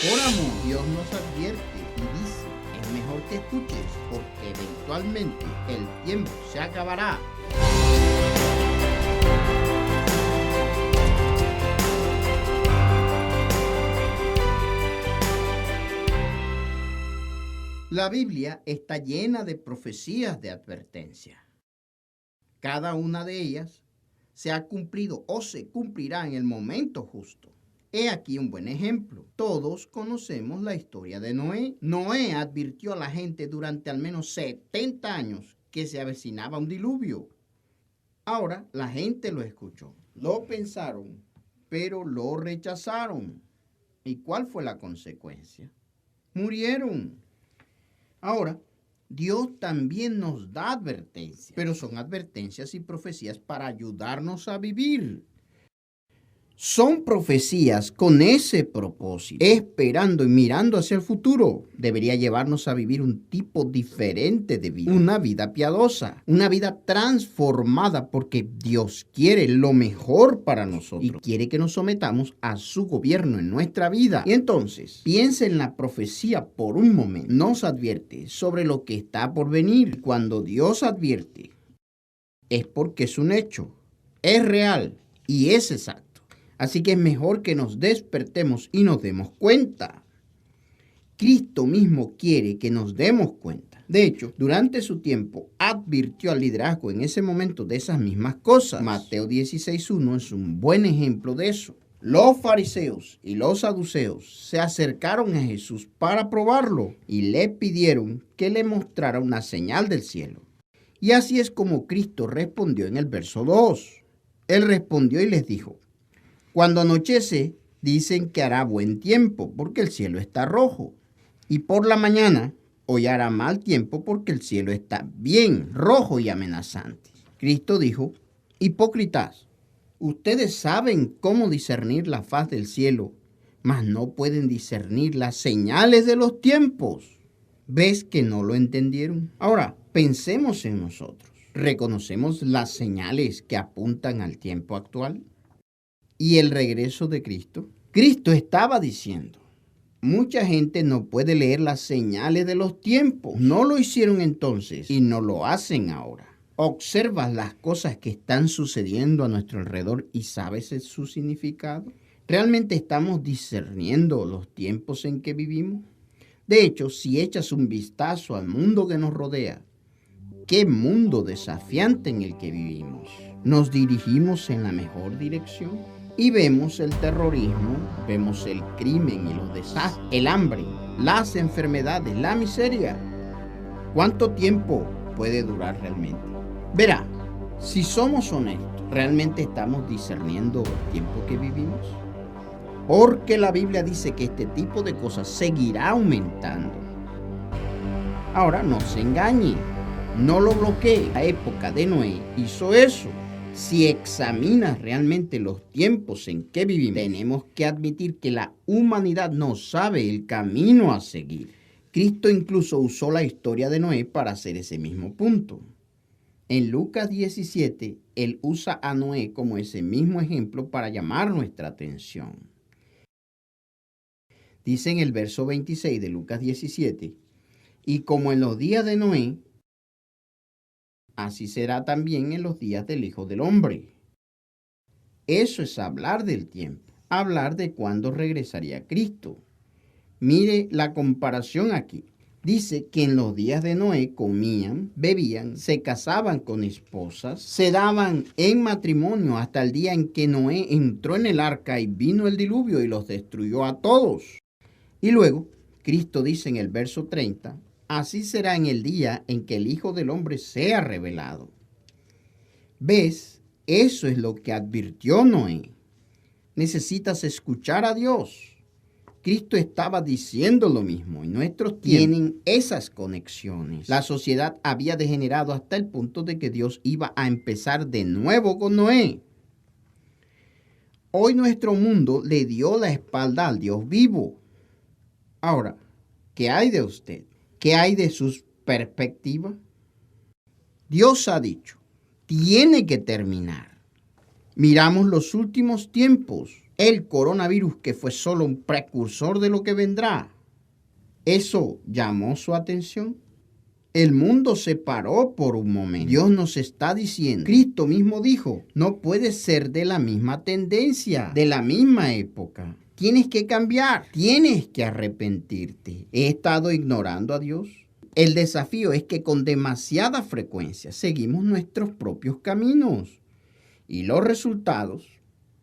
Por amor, Dios nos advierte y dice, es mejor que escuches, porque eventualmente el tiempo se acabará. La Biblia está llena de profecías de advertencia. Cada una de ellas se ha cumplido o se cumplirá en el momento justo. He aquí un buen ejemplo. Todos conocemos la historia de Noé. Noé advirtió a la gente durante al menos 70 años que se avecinaba un diluvio. Ahora la gente lo escuchó, lo pensaron, pero lo rechazaron. ¿Y cuál fue la consecuencia? Murieron. Ahora, Dios también nos da advertencias, pero son advertencias y profecías para ayudarnos a vivir. Son profecías con ese propósito, esperando y mirando hacia el futuro. Debería llevarnos a vivir un tipo diferente de vida, una vida piadosa, una vida transformada, porque Dios quiere lo mejor para nosotros y quiere que nos sometamos a su gobierno en nuestra vida. Y entonces, piensa en la profecía por un momento. Nos advierte sobre lo que está por venir. Cuando Dios advierte, es porque es un hecho, es real y es exacto. Así que es mejor que nos despertemos y nos demos cuenta. Cristo mismo quiere que nos demos cuenta. De hecho, durante su tiempo advirtió al liderazgo en ese momento de esas mismas cosas. Mateo 16:1 es un buen ejemplo de eso. Los fariseos y los saduceos se acercaron a Jesús para probarlo y le pidieron que le mostrara una señal del cielo. Y así es como Cristo respondió en el verso 2. Él respondió y les dijo: cuando anochece, dicen que hará buen tiempo, porque el cielo está rojo. Y por la mañana, hoy hará mal tiempo, porque el cielo está bien rojo y amenazante. Cristo dijo: hipócritas, ustedes saben cómo discernir la faz del cielo, mas no pueden discernir las señales de los tiempos. ¿Ves que no lo entendieron? Ahora, pensemos en nosotros. ¿Reconocemos las señales que apuntan al tiempo actual y el regreso de Cristo? Cristo estaba diciendo: mucha gente no puede leer las señales de los tiempos. No lo hicieron entonces y no lo hacen ahora. ¿Observas las cosas que están sucediendo a nuestro alrededor y sabes su significado? ¿Realmente estamos discerniendo los tiempos en que vivimos? De hecho, si echas un vistazo al mundo que nos rodea, ¿qué mundo desafiante en el que vivimos? ¿Nos dirigimos en la mejor dirección? Y vemos el terrorismo, vemos el crimen y los desastres, el hambre, las enfermedades, la miseria. ¿Cuánto tiempo puede durar realmente? Verá, si somos honestos, ¿realmente estamos discerniendo el tiempo que vivimos? Porque la Biblia dice que este tipo de cosas seguirá aumentando. Ahora, no se engañe, no lo bloquee. La época de Noé hizo eso. Si examinas realmente los tiempos en que vivimos, tenemos que admitir que la humanidad no sabe el camino a seguir. Cristo incluso usó la historia de Noé para hacer ese mismo punto. En Lucas 17, él usa a Noé como ese mismo ejemplo para llamar nuestra atención. Dice en el verso 26 de Lucas 17, y como en los días de Noé, así será también en los días del Hijo del Hombre. Eso es hablar del tiempo, hablar de cuándo regresaría Cristo. Mire la comparación aquí. Dice que en los días de Noé comían, bebían, se casaban con esposas, se daban en matrimonio hasta el día en que Noé entró en el arca y vino el diluvio y los destruyó a todos. Y luego, Cristo dice en el verso 30, así será en el día en que el Hijo del Hombre sea revelado. ¿Ves? Eso es lo que advirtió Noé. Necesitas escuchar a Dios. Cristo estaba diciendo lo mismo y nuestros tienen esas conexiones. La sociedad había degenerado hasta el punto de que Dios iba a empezar de nuevo con Noé. Hoy nuestro mundo le dio la espalda al Dios vivo. Ahora, ¿qué hay de usted? ¿Qué hay de sus perspectivas? Dios ha dicho, tiene que terminar. Miramos los últimos tiempos. el coronavirus, que fue solo un precursor de lo que vendrá. ¿Eso llamó su atención? El mundo se paró por un momento. Dios nos está diciendo, Cristo mismo dijo, no puedes ser de la misma tendencia, de la misma época. Tienes que cambiar, tienes que arrepentirte. ¿He estado ignorando a Dios? El desafío es que con demasiada frecuencia seguimos nuestros propios caminos. Y los resultados,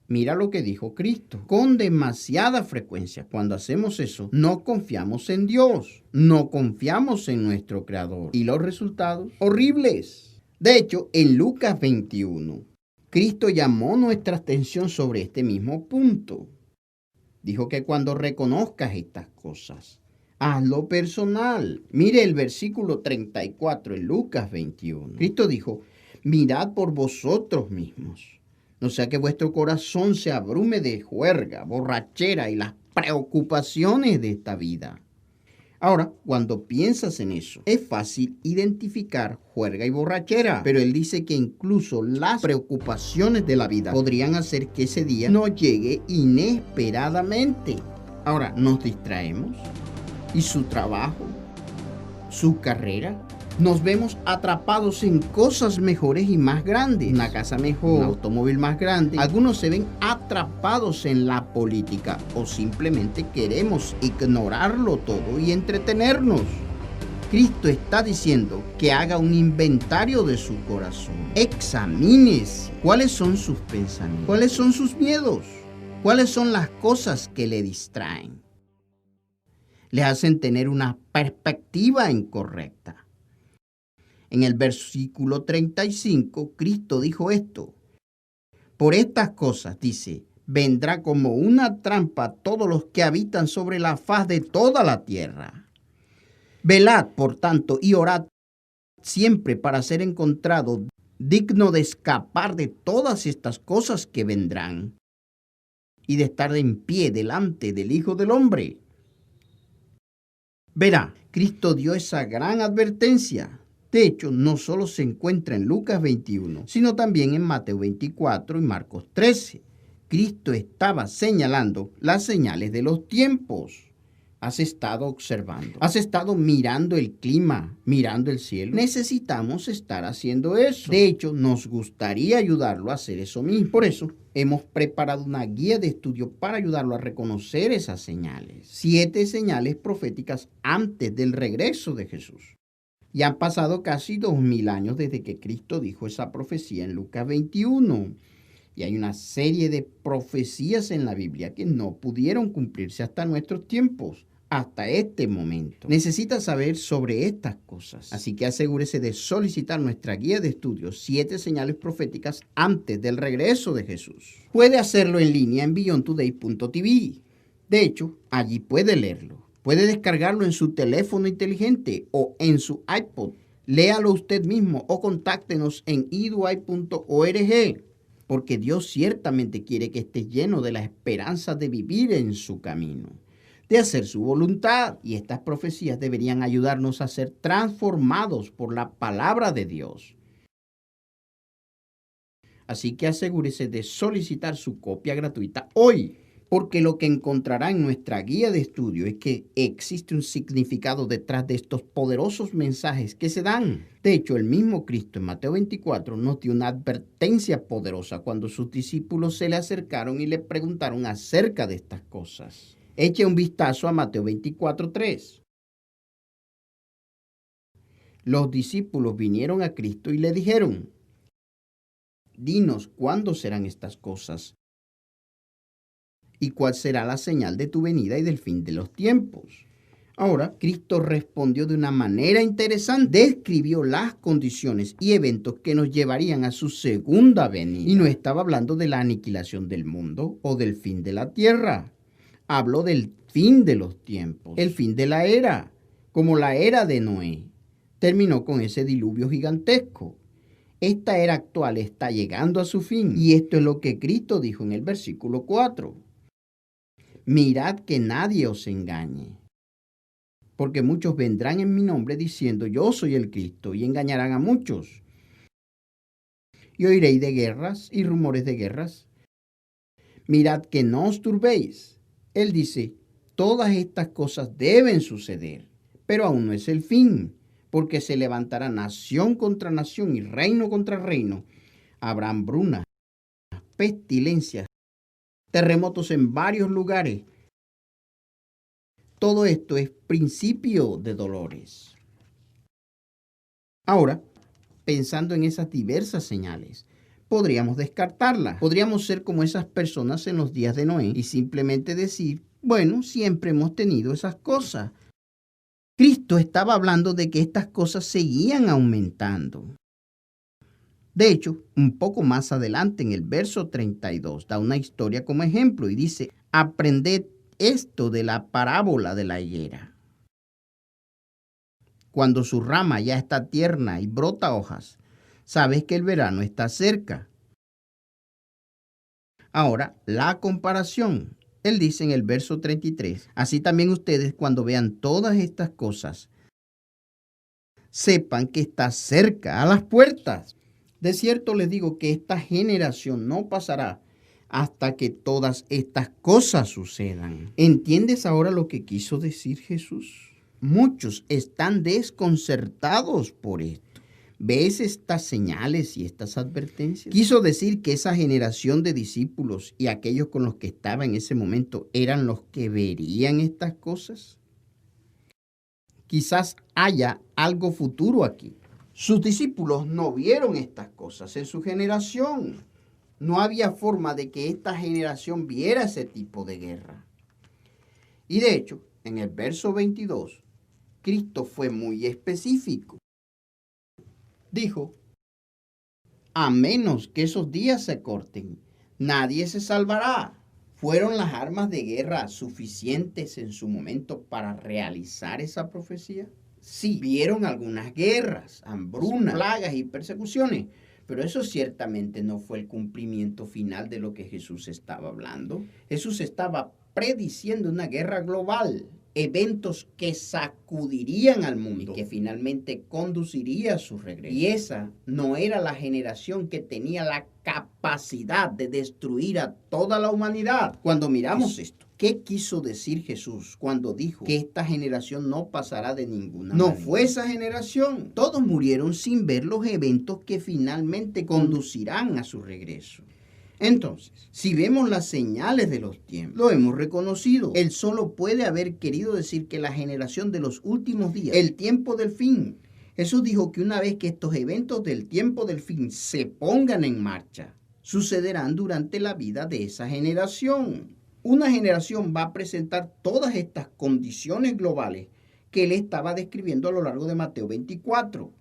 mira lo que dijo Cristo. Con demasiada frecuencia, cuando hacemos eso, no confiamos en Dios, no confiamos en nuestro Creador. ¿Y los resultados? Horribles. De hecho, en Lucas 21, Cristo llamó nuestra atención sobre este mismo punto. Dijo que cuando reconozcas estas cosas, hazlo personal. Mire el versículo 34 en Lucas 21. Cristo dijo, mirad por vosotros mismos, no sea que vuestro corazón se abrume de juerga, borrachera y las preocupaciones de esta vida. Ahora, cuando piensas en eso, es fácil identificar juerga y borrachera, pero él dice que incluso las preocupaciones de la vida podrían hacer que ese día no llegue inesperadamente. Ahora, nos distraemos y su trabajo, su carrera, nos vemos atrapados en cosas mejores y más grandes. Una casa mejor, un automóvil más grande. Algunos se ven atrapados en la política o simplemente queremos ignorarlo todo y entretenernos. Cristo está diciendo que haga un inventario de su corazón. Examínese cuáles son sus pensamientos, cuáles son sus miedos, cuáles son las cosas que le distraen. Le hacen tener una perspectiva incorrecta. En el versículo 35, Cristo dijo esto. Por estas cosas, dice, vendrá como una trampa a todos los que habitan sobre la faz de toda la tierra. Velad, por tanto, y orad siempre para ser encontrado digno de escapar de todas estas cosas que vendrán y de estar en pie delante del Hijo del Hombre. Verá, Cristo dio esa gran advertencia. De hecho, no solo se encuentra en Lucas 21, sino también en Mateo 24 y Marcos 13. Cristo estaba señalando las señales de los tiempos. ¿Has estado observando? ¿Has estado mirando el clima, mirando el cielo? Necesitamos estar haciendo eso. De hecho, nos gustaría ayudarlo a hacer eso mismo. Por eso, hemos preparado una guía de estudio para ayudarlo a reconocer esas señales. 7 señales proféticas antes del regreso de Jesús. Y han pasado casi 2000 años desde que Cristo dijo esa profecía en Lucas 21. Y hay una serie de profecías en la Biblia que no pudieron cumplirse hasta nuestros tiempos, hasta este momento. Necesita saber sobre estas cosas. Así que asegúrese de solicitar nuestra guía de estudios 7 señales proféticas antes del regreso de Jesús. Puede hacerlo en línea en beyondtoday.tv. De hecho, allí puede leerlo. Puede descargarlo en su teléfono inteligente o en su iPod. Léalo usted mismo o contáctenos en eduay.org, porque Dios ciertamente quiere que esté lleno de la esperanza de vivir en su camino, de hacer su voluntad. Y estas profecías deberían ayudarnos a ser transformados por la palabra de Dios. Así que asegúrese de solicitar su copia gratuita hoy. Porque lo que encontrará en nuestra guía de estudio es que existe un significado detrás de estos poderosos mensajes que se dan. De hecho, el mismo Cristo en Mateo 24 nos dio una advertencia poderosa cuando sus discípulos se le acercaron y le preguntaron acerca de estas cosas. Eche un vistazo a Mateo 24:3. Los discípulos vinieron a Cristo y le dijeron, dinos cuándo serán estas cosas. ¿Y cuál será la señal de tu venida y del fin de los tiempos? Ahora, Cristo respondió de una manera interesante. Describió las condiciones y eventos que nos llevarían a su segunda venida. Y no estaba hablando de la aniquilación del mundo o del fin de la tierra. Habló del fin de los tiempos, el fin de la era, como la era de Noé. Terminó con ese diluvio gigantesco. Esta era actual está llegando a su fin. Y esto es lo que Cristo dijo en el versículo 4. Mirad que nadie os engañe, porque muchos vendrán en mi nombre diciendo yo soy el Cristo y engañarán a muchos. Y oiréis de guerras y rumores de guerras. Mirad que no os turbéis. Él dice, todas estas cosas deben suceder, pero aún no es el fin, porque se levantará nación contra nación y reino contra reino. Habrá hambrunas, pestilencias, terremotos en varios lugares. Todo esto es principio de dolores. Ahora, pensando en esas diversas señales, podríamos descartarlas. Podríamos ser como esas personas en los días de Noé y simplemente decir, bueno, siempre hemos tenido esas cosas. Cristo estaba hablando de que estas cosas seguían aumentando. De hecho, un poco más adelante en el verso 32 da una historia como ejemplo y dice, aprended esto de la parábola de la higuera. Cuando su rama ya está tierna y brota hojas, sabes que el verano está cerca. Ahora, la comparación. Él dice en el verso 33, así también ustedes cuando vean todas estas cosas, sepan que está cerca a las puertas. De cierto les digo que esta generación no pasará hasta que todas estas cosas sucedan. ¿Entiendes ahora lo que quiso decir Jesús? Muchos están desconcertados por esto. ¿Ves estas señales y estas advertencias? Quiso decir que esa generación de discípulos y aquellos con los que estaba en ese momento eran los que verían estas cosas. Quizás haya algo futuro aquí. Sus discípulos no vieron estas cosas en su generación. No había forma de que esta generación viera ese tipo de guerra. Y de hecho, en el verso 22, Cristo fue muy específico. Dijo, a menos que esos días se corten, nadie se salvará. ¿Fueron las armas de guerra suficientes en su momento para realizar esa profecía? Sí, vieron algunas guerras, hambrunas, plagas y persecuciones, pero eso ciertamente no fue el cumplimiento final de lo que Jesús estaba hablando. Jesús estaba prediciendo una guerra global, eventos que sacudirían al mundo y que finalmente conduciría a su regreso. Y esa no era la generación que tenía la capacidad de destruir a toda la humanidad. Cuando miramos esto, ¿qué quiso decir Jesús cuando dijo que esta generación no pasará de ninguna manera? No fue esa generación. Todos murieron sin ver los eventos que finalmente conducirán a su regreso. Entonces, si vemos las señales de los tiempos, lo hemos reconocido. Él solo puede haber querido decir que la generación de los últimos días, el tiempo del fin. Jesús dijo que una vez que estos eventos del tiempo del fin se pongan en marcha, sucederán durante la vida de esa generación. Una generación va a presentar todas estas condiciones globales que él estaba describiendo a lo largo de Mateo 24.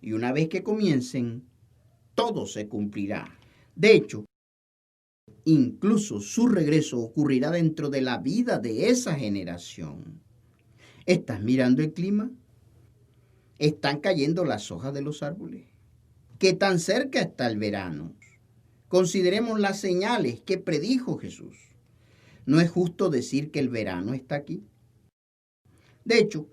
Y una vez que comiencen, todo se cumplirá. De hecho, incluso su regreso ocurrirá dentro de la vida de esa generación. ¿Estás mirando el clima? ¿Están cayendo las hojas de los árboles? ¿Qué tan cerca está el verano? Consideremos las señales que predijo Jesús. ¿No es justo decir que el verano está aquí? De hecho,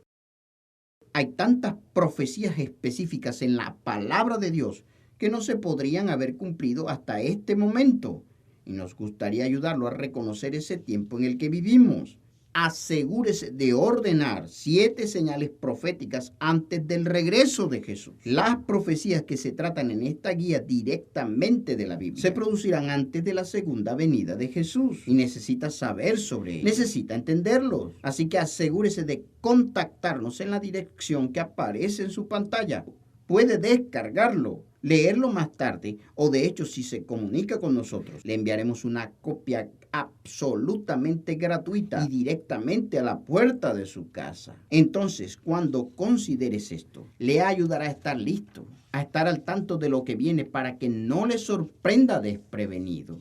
hay tantas profecías específicas en la palabra de Dios que no se podrían haber cumplido hasta este momento. Y nos gustaría ayudarlo a reconocer ese tiempo en el que vivimos. Asegúrese de ordenar 7 señales proféticas antes del regreso de Jesús. Las profecías que se tratan en esta guía directamente de la Biblia se producirán antes de la segunda venida de Jesús. Y necesita saber sobre ello. Necesita entenderlos. Así que asegúrese de contactarnos en la dirección que aparece en su pantalla. Puede descargarlo, leerlo más tarde o de hecho si se comunica con nosotros, le enviaremos una copia absolutamente gratuita y directamente a la puerta de su casa. Entonces, cuando consideres esto, le ayudará a estar listo, a estar al tanto de lo que viene para que no le sorprenda desprevenido.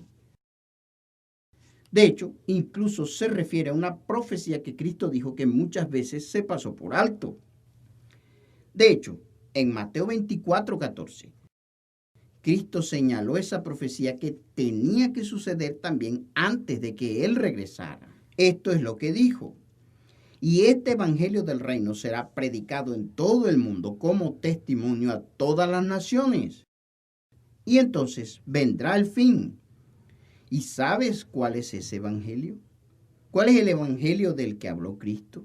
De hecho, incluso se refiere a una profecía que Cristo dijo que muchas veces se pasó por alto. De hecho, en Mateo 24:14, Cristo señaló esa profecía que tenía que suceder también antes de que Él regresara. Esto es lo que dijo. Y este evangelio del reino será predicado en todo el mundo como testimonio a todas las naciones. Y entonces vendrá el fin. ¿Y sabes cuál es ese evangelio? ¿Cuál es el evangelio del que habló Cristo?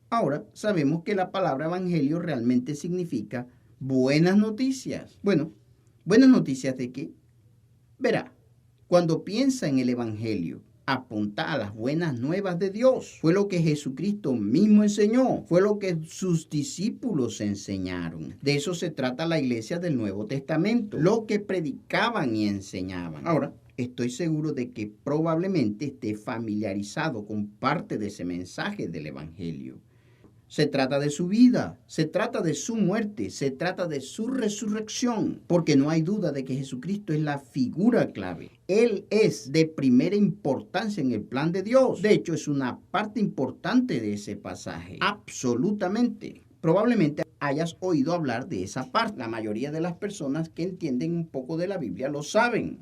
Ahora sabemos que la palabra evangelio realmente significa buenas noticias. Bueno, ¿buenas noticias de qué? Verá, cuando piensa en el evangelio, apunta a las buenas nuevas de Dios. Fue lo que Jesucristo mismo enseñó. Fue lo que sus discípulos enseñaron. De eso se trata la iglesia del Nuevo Testamento. Lo que predicaban y enseñaban. Ahora, estoy seguro de que probablemente esté familiarizado con parte de ese mensaje del evangelio. Se trata de su vida, se trata de su muerte, se trata de su resurrección, porque no hay duda de que Jesucristo es la figura clave. Él es de primera importancia en el plan de Dios. De hecho, es una parte importante de ese pasaje. Absolutamente. Probablemente hayas oído hablar de esa parte. La mayoría de las personas que entienden un poco de la Biblia lo saben.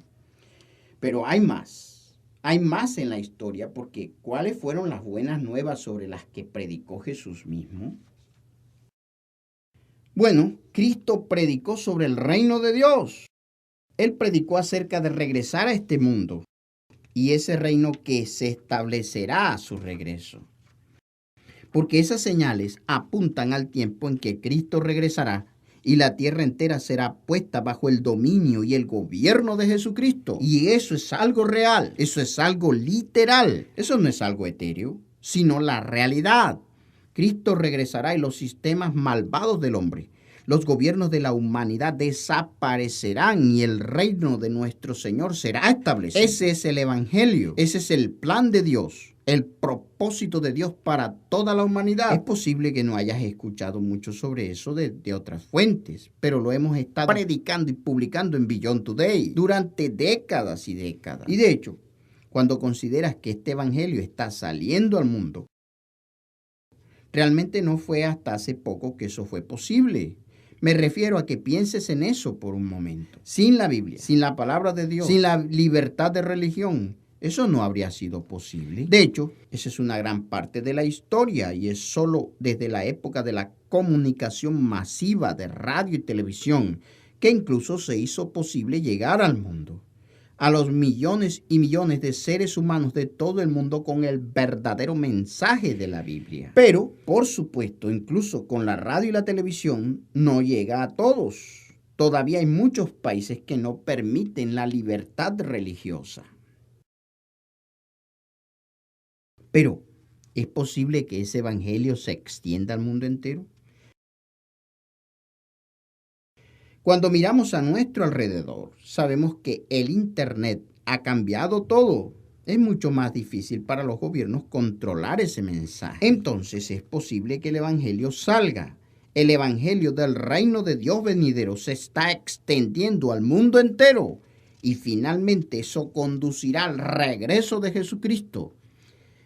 Pero hay más. Hay más en la historia, porque ¿cuáles fueron las buenas nuevas sobre las que predicó Jesús mismo? Bueno, Cristo predicó sobre el reino de Dios. Él predicó acerca de regresar a este mundo y ese reino que se establecerá a su regreso. Porque esas señales apuntan al tiempo en que Cristo regresará y la tierra entera será puesta bajo el dominio y el gobierno de Jesucristo. Y eso es algo real, eso es algo literal, eso no es algo etéreo, sino la realidad. Cristo regresará y los sistemas malvados del hombre, los gobiernos de la humanidad desaparecerán y el reino de nuestro Señor será establecido. Ese es el evangelio, ese es el plan de Dios. El propósito de Dios para toda la humanidad. Es posible que no hayas escuchado mucho sobre eso de otras fuentes, pero lo hemos estado predicando y publicando en Beyond Today durante décadas y décadas. Y de hecho, cuando consideras que este evangelio está saliendo al mundo, realmente no fue hasta hace poco que eso fue posible. Me refiero a que pienses en eso por un momento. Sin la Biblia, sin la palabra de Dios, sin la libertad de religión, eso no habría sido posible. De hecho, esa es una gran parte de la historia y es solo desde la época de la comunicación masiva de radio y televisión que incluso se hizo posible llegar al mundo, a los millones y millones de seres humanos de todo el mundo con el verdadero mensaje de la Biblia. Pero, por supuesto, incluso con la radio y la televisión no llega a todos. Todavía hay muchos países que no permiten la libertad religiosa. Pero, ¿es posible que ese evangelio se extienda al mundo entero? Cuando miramos a nuestro alrededor, sabemos que el Internet ha cambiado todo. Es mucho más difícil para los gobiernos controlar ese mensaje. Entonces es posible que el evangelio salga. El evangelio del reino de Dios venidero se está extendiendo al mundo entero. Y finalmente eso conducirá al regreso de Jesucristo.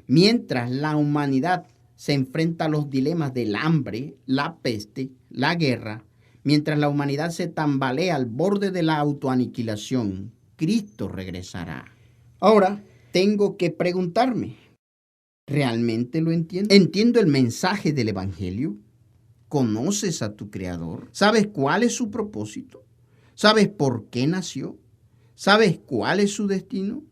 Mientras la humanidad se enfrenta a los dilemas del hambre, la peste, la guerra, mientras la humanidad se tambalea al borde de la autoaniquilación, Cristo regresará. Ahora, tengo que preguntarme, ¿realmente lo entiendo? ¿Entiendo el mensaje del evangelio? ¿Conoces a tu Creador? ¿Sabes cuál es su propósito? ¿Sabes por qué nació? ¿Sabes cuál es su destino?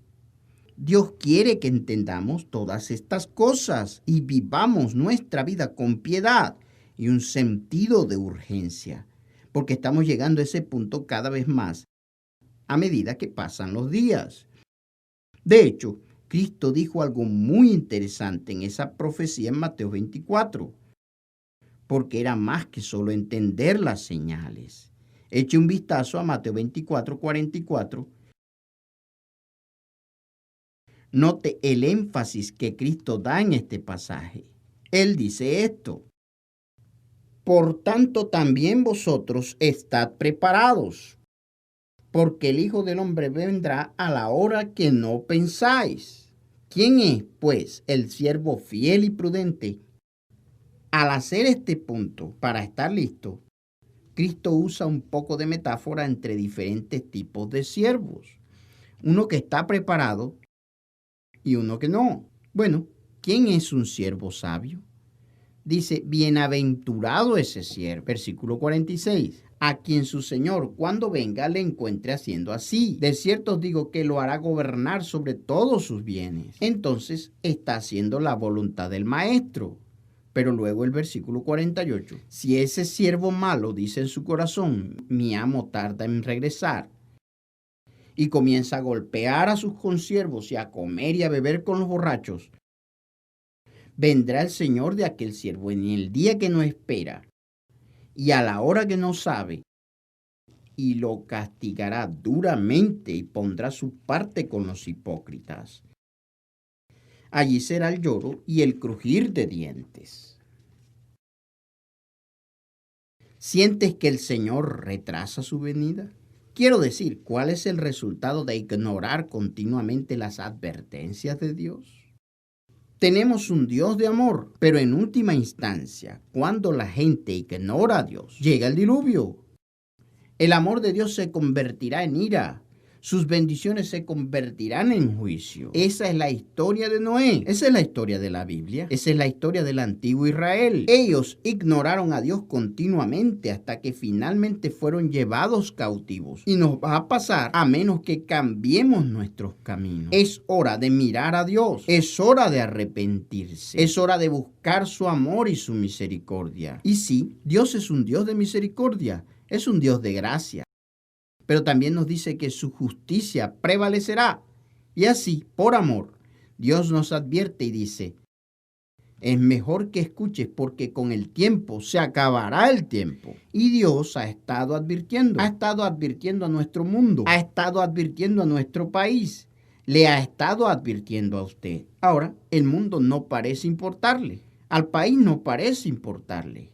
Dios quiere que entendamos todas estas cosas y vivamos nuestra vida con piedad y un sentido de urgencia, porque estamos llegando a ese punto cada vez más a medida que pasan los días. De hecho, Cristo dijo algo muy interesante en esa profecía en Mateo 24, porque era más que solo entender las señales. Eche un vistazo a Mateo 24, 44. Note el énfasis que Cristo da en este pasaje. Él dice esto: por tanto también vosotros estad preparados, porque el Hijo del Hombre vendrá a la hora que no pensáis. ¿Quién es, pues, el siervo fiel y prudente? Al hacer este punto, para estar listo, Cristo usa un poco de metáfora entre diferentes tipos de siervos. Uno que está preparado y uno que no. Bueno, ¿quién es un siervo sabio? Dice, bienaventurado ese siervo, versículo 46. a quien su señor cuando venga le encuentre haciendo así. De cierto os digo que lo hará gobernar sobre todos sus bienes. Entonces está haciendo la voluntad del maestro. Pero luego el versículo 48. Si ese siervo malo dice en su corazón, mi amo tarda en regresar, y comienza a golpear a sus consiervos y a comer y a beber con los borrachos, vendrá el señor de aquel siervo en el día que no espera y a la hora que no sabe, y lo castigará duramente y pondrá su parte con los hipócritas. Allí será el lloro y el crujir de dientes. ¿Sientes que el Señor retrasa su venida? Quiero decir, ¿cuál es el resultado de ignorar continuamente las advertencias de Dios? Tenemos un Dios de amor, pero en última instancia, cuando la gente ignora a Dios, llega el diluvio. El amor de Dios se convertirá en ira. Sus bendiciones se convertirán en juicio. Esa es la historia de Noé. Esa es la historia de la Biblia. Esa es la historia del antiguo Israel. Ellos ignoraron a Dios continuamente hasta que finalmente fueron llevados cautivos. Y nos va a pasar a menos que cambiemos nuestros caminos. Es hora de mirar a Dios. Es hora de arrepentirse. Es hora de buscar su amor y su misericordia. Y sí, Dios es un Dios de misericordia. Es un Dios de gracia. Pero también nos dice que su justicia prevalecerá. Y así, por amor, Dios nos advierte y dice, es mejor que escuches porque con el tiempo se acabará el tiempo. Y Dios ha estado advirtiendo a nuestro mundo, ha estado advirtiendo a nuestro país, le ha estado advirtiendo a usted. Ahora, el mundo no parece importarle, al país no parece importarle.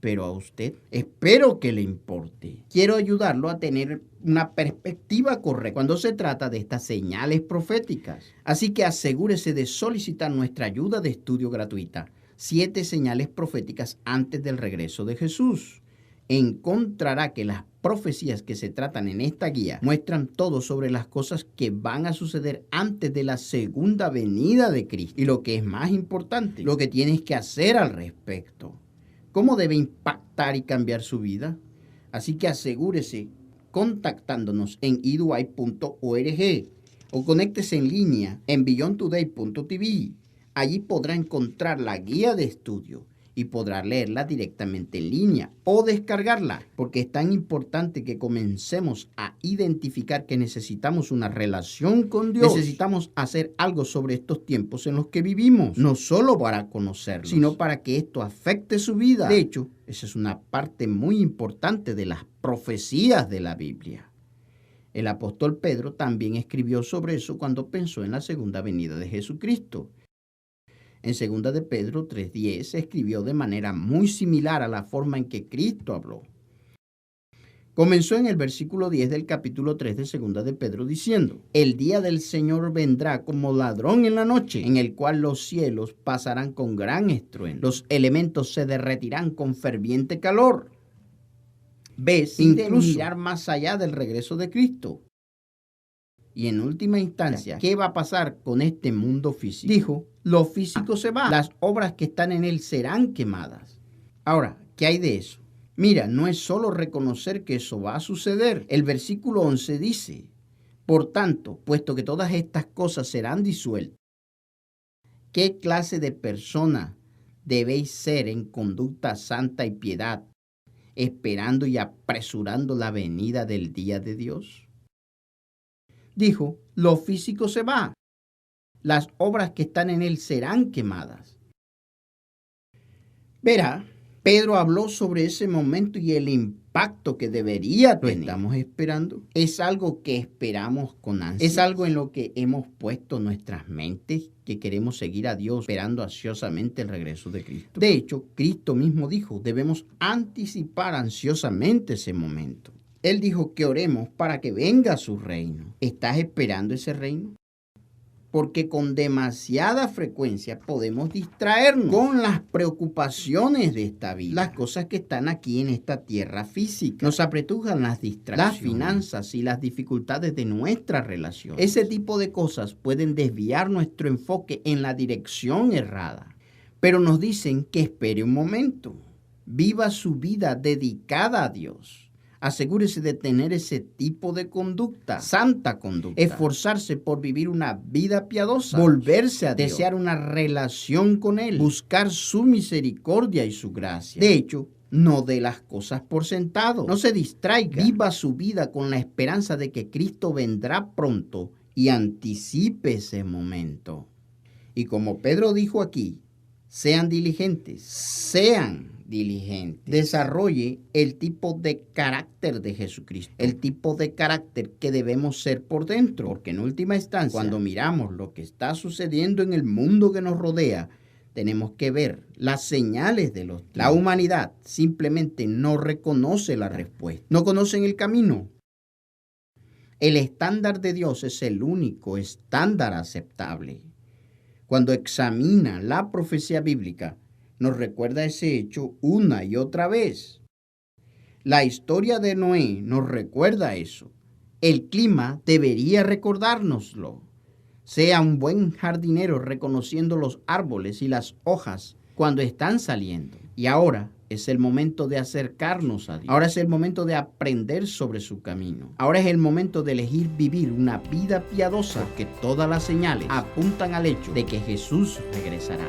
Pero a usted espero que le importe. Quiero ayudarlo a tener una perspectiva correcta cuando se trata de estas señales proféticas. Así que asegúrese de solicitar nuestra ayuda de estudio gratuita. 7 señales proféticas antes del regreso de Jesús. Encontrará que las profecías que se tratan en esta guía muestran todo sobre las cosas que van a suceder antes de la segunda venida de Cristo. Y lo que es más importante, lo que tienes que hacer al respecto. ¿Cómo debe impactar y cambiar su vida? Así que asegúrese contactándonos en eduy.org o conéctese en línea en beyondtoday.tv. Allí podrá encontrar la guía de estudio y podrá leerla directamente en línea o descargarla, porque es tan importante que comencemos a identificar que necesitamos una relación con Dios. Necesitamos hacer algo sobre estos tiempos en los que vivimos, no solo para conocerlos, sino para que esto afecte su vida. De hecho, esa es una parte muy importante de las profecías de la Biblia. El apóstol Pedro también escribió sobre eso cuando pensó en la segunda venida de Jesucristo. En 2 de Pedro 3:10 se escribió de manera muy similar a la forma en que Cristo habló. Comenzó en el versículo 10 del capítulo 3 de 2 de Pedro diciendo, el día del Señor vendrá como ladrón en la noche, en el cual los cielos pasarán con gran estruendo, los elementos se derretirán con ferviente calor. ¿Ves? Incluso mirar más allá del regreso de Cristo. Y en última instancia, ¿qué va a pasar con este mundo físico? Dijo, lo físico se va, las obras que están en él serán quemadas. Ahora, ¿qué hay de eso? Mira, no es solo reconocer que eso va a suceder. El versículo 11 dice, por tanto, puesto que todas estas cosas serán disueltas, ¿qué clase de persona debéis ser en conducta santa y piedad, esperando y apresurando la venida del día de Dios? Dijo, lo físico se va, las obras que están en él serán quemadas. Verá, Pedro habló sobre ese momento y el impacto que debería tener. ¿Lo estamos esperando? Es algo que esperamos con ansia. Es algo en lo que hemos puesto nuestras mentes, que queremos seguir a Dios esperando ansiosamente el regreso de Cristo. De hecho, Cristo mismo dijo, debemos anticipar ansiosamente ese momento. Él dijo que oremos para que venga su reino. ¿Estás esperando ese reino? Porque con demasiada frecuencia podemos distraernos con las preocupaciones de esta vida, las cosas que están aquí en esta tierra física. Nos apretujan las distracciones, las finanzas y las dificultades de nuestra relación. Ese tipo de cosas pueden desviar nuestro enfoque en la dirección errada. Pero nos dicen que espere un momento. Viva su vida dedicada a Dios. Asegúrese de tener ese tipo de conducta, santa conducta. Esforzarse por vivir una vida piadosa, volverse a Dios, desear una relación con Él, buscar su misericordia y su gracia. De hecho, no dé las cosas por sentado. No se distraiga. Viva su vida con la esperanza de que Cristo vendrá pronto y anticipe ese momento. Y como Pedro dijo aquí, sean diligentes. Desarrolle el tipo de carácter de Jesucristo, el tipo de carácter que debemos ser por dentro, porque en última instancia, cuando miramos lo que está sucediendo en el mundo que nos rodea, tenemos que ver las señales de los tiempos. La humanidad simplemente no reconoce la respuesta, no conocen el camino. El estándar de Dios es el único estándar aceptable. Cuando examina la profecía bíblica, nos recuerda ese hecho una y otra vez. La historia de Noé nos recuerda eso. El clima debería recordárnoslo. Sea un buen jardinero reconociendo los árboles y las hojas cuando están saliendo. Y ahora es el momento de acercarnos a Dios. Ahora es el momento de aprender sobre su camino. Ahora es el momento de elegir vivir una vida piadosa, porque todas las señales apuntan al hecho de que Jesús regresará.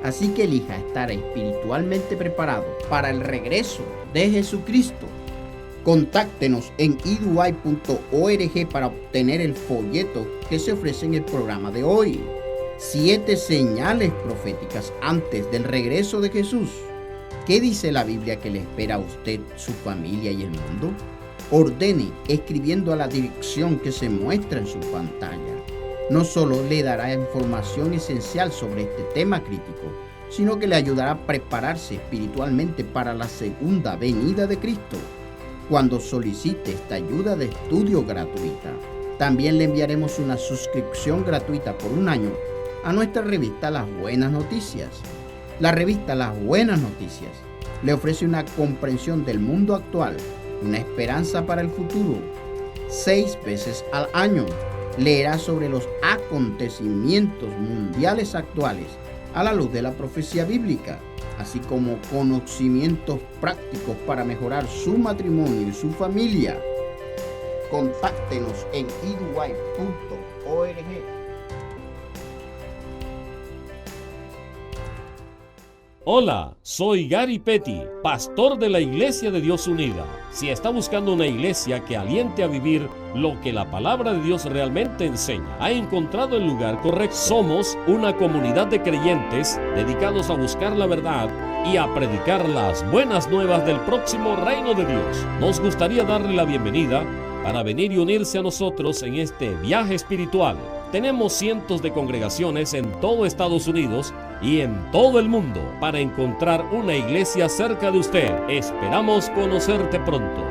Así que elija estar espiritualmente preparado para el regreso de Jesucristo. Contáctenos en eduy.org para obtener el folleto que se ofrece en el programa de hoy. 7 señales proféticas antes del regreso de Jesús. ¿Qué dice la Biblia que le espera a usted, su familia y el mundo? Ordene escribiendo a la dirección que se muestra en su pantalla. No solo le dará información esencial sobre este tema crítico, sino que le ayudará a prepararse espiritualmente para la segunda venida de Cristo, cuando solicite esta ayuda de estudio gratuita. También le enviaremos una suscripción gratuita por 1 año a nuestra revista Las Buenas Noticias. La revista Las Buenas Noticias le ofrece una comprensión del mundo actual, una esperanza para el futuro. 6 veces al año leerá sobre los acontecimientos mundiales actuales a la luz de la profecía bíblica, así como conocimientos prácticos para mejorar su matrimonio y su familia. Contáctenos en eduy.org. Hola, soy Gary Petty, pastor de la Iglesia de Dios Unida. Si está buscando una iglesia que aliente a vivir lo que la palabra de Dios realmente enseña, ha encontrado el lugar correcto. Somos una comunidad de creyentes dedicados a buscar la verdad y a predicar las buenas nuevas del próximo reino de Dios. Nos gustaría darle la bienvenida para venir y unirse a nosotros en este viaje espiritual. Tenemos cientos de congregaciones en todo Estados Unidos y en todo el mundo para encontrar una iglesia cerca de usted. Esperamos conocerte pronto.